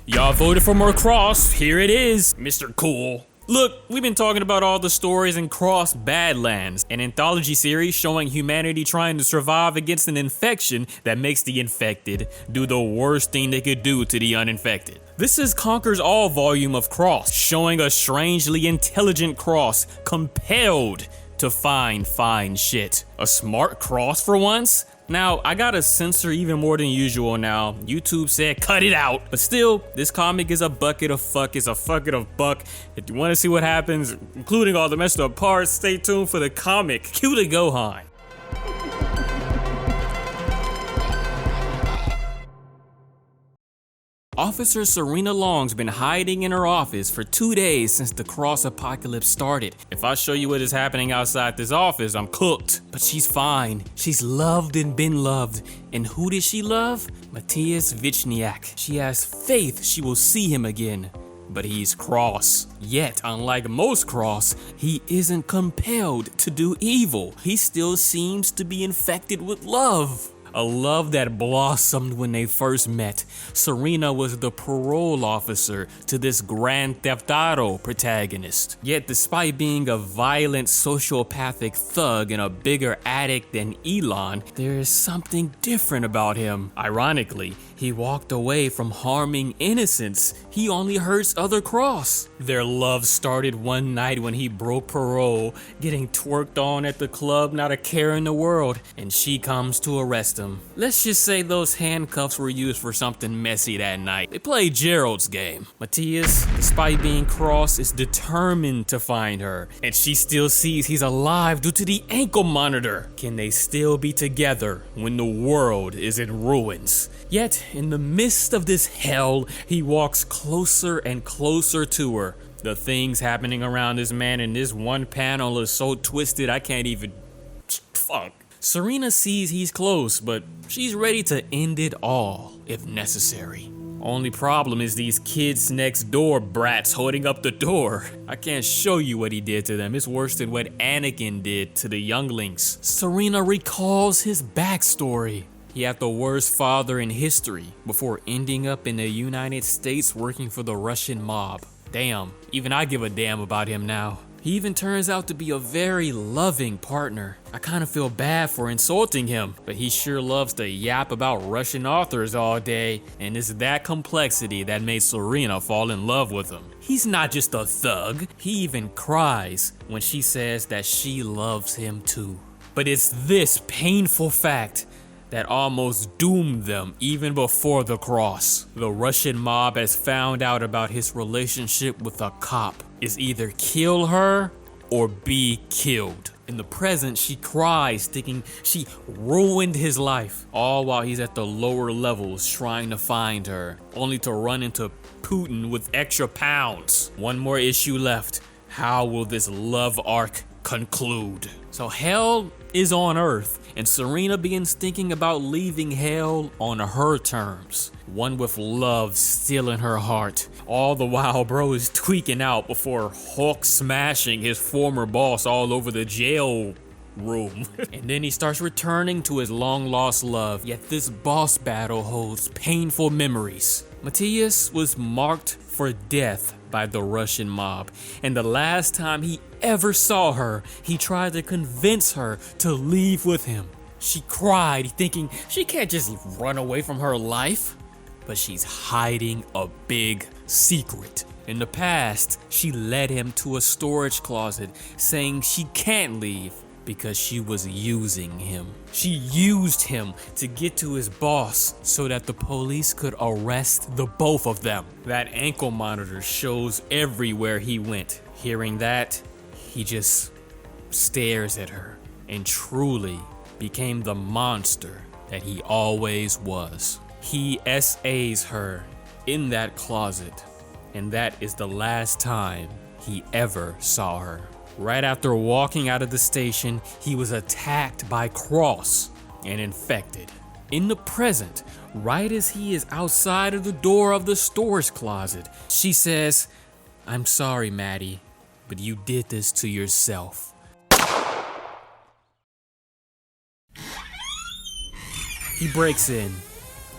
Y'all voted for more Cross. Here it is, Mr. Cool. Look, we've been talking about all the stories in Cross Badlands, an anthology series showing humanity trying to survive against an infection that makes the infected do the worst thing they could do to the uninfected. This is Conquers All volume of Cross, showing a strangely intelligent Cross compelled to find fine shit. A smart Cross for once? Now, I gotta censor even more than usual now. YouTube said cut it out. But still, this comic is a bucket of fuck, it's a bucket of buck. If you wanna see what happens, including all the messed up parts, stay tuned for the comic. Cue the Gohan. Officer Serena Long's been hiding in her office for 2 days since the Cross apocalypse started. If I show you what is happening outside this office, I'm cooked. But she's fine. She's loved and been loved. And who did she love? Matthias Vichniak. She has faith she will see him again. But he's Cross. Yet, unlike most Cross, he isn't compelled to do evil. He still seems to be infected with love. A love that blossomed when they first met. Serena was the parole officer to this Grand Theft Auto protagonist. Yet despite being a violent sociopathic thug and a bigger addict than Elon, there is something different about him. Ironically, he walked away from harming innocents. He only hurts other Cross. Their love started one night when he broke parole, getting twerked on at the club, not a care in the world, and she comes to arrest him. Let's just say those handcuffs were used for something messy that night. They played Gerald's game. Matthias, despite being Cross, is determined to find her, and she still sees he's alive due to the ankle monitor. Can they still be together when the world is in ruins? Yet, in the midst of this hell, he walks closer and closer to her. The things happening around this man in this one panel is so twisted I can't even... Fuck. Serena sees he's close, but she's ready to end it all, if necessary. Only problem is these kids next door brats holding up the door. I can't show you what he did to them. It's worse than what Anakin did to the younglings. Serena recalls his backstory. He had the worst father in history before ending up in the United States working for the Russian mob. Damn, even I give a damn about him now. He even turns out to be a very loving partner. I kind of feel bad for insulting him, but he sure loves to yap about Russian authors all day, and it's that complexity that made Serena fall in love with him. He's not just a thug, he even cries when she says that she loves him too. But it's this painful fact that almost doomed them even before the Cross. The Russian mob has found out about his relationship with a cop. Is either kill her or be killed. In the present, she cries, thinking she ruined his life, all while he's at the lower levels trying to find her, only to run into Putin with extra pounds. One more issue left. How will this love arc conclude? So hell is on Earth, and Serena begins thinking about leaving hell on her terms, one with love still in her heart. All the while bro is tweaking out before Hulk smashing his former boss all over the jail room. And then he starts returning to his long lost love, yet this boss battle holds painful memories. Matthias was marked for death by the Russian mob, and the last time he ever saw her, he tried to convince her to leave with him. She cried, thinking she can't just run away from her life, but she's hiding a big secret. In the past, she led him to a storage closet, saying she can't leave because she was using him. She used him to get to his boss so that the police could arrest the both of them. That ankle monitor shows everywhere he went. Hearing that, he just stares at her and truly became the monster that he always was. He SAs her in that closet, and that is the last time he ever saw her. Right after walking out of the station, he was attacked by Cross and infected. In the present, right as he is outside of the door of the storage closet, she says, "I'm sorry, Maddie, but you did this to yourself." He breaks in,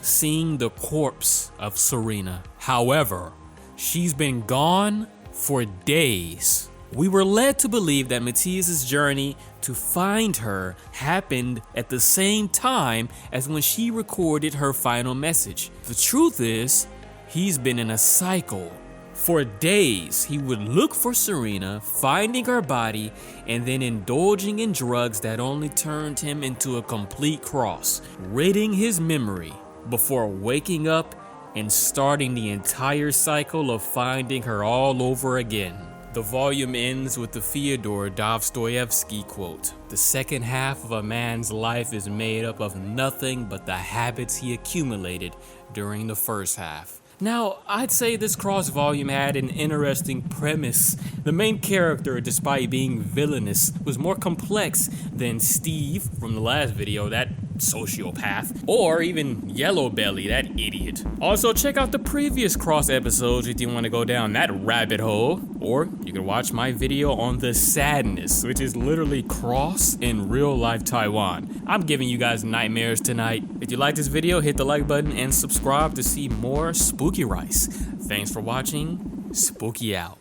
seeing the corpse of Serena. However, she's been gone for days. We were led to believe that Matthias's journey to find her happened at the same time as when she recorded her final message. The truth is, he's been in a cycle. For days, he would look for Serena, finding her body, and then indulging in drugs that only turned him into a complete cross, ridding his memory before waking up and starting the entire cycle of finding her all over again. The volume ends with the Fyodor Dostoevsky quote, "The second half of a man's life is made up of nothing but the habits he accumulated during the first half." Now, I'd say this cross volume had an interesting premise. The main character, despite being villainous, was more complex than Steve from the last video, that sociopath, or even Yellow Belly, that idiot. Also, check out the previous cross episodes if you want to go down that rabbit hole, or you can watch my video on the sadness, which is literally cross in real life Taiwan. I'm giving you guys nightmares tonight. If you like this video, hit the like button and subscribe to see more Spooky Rice. Thanks for watching. Spooky out.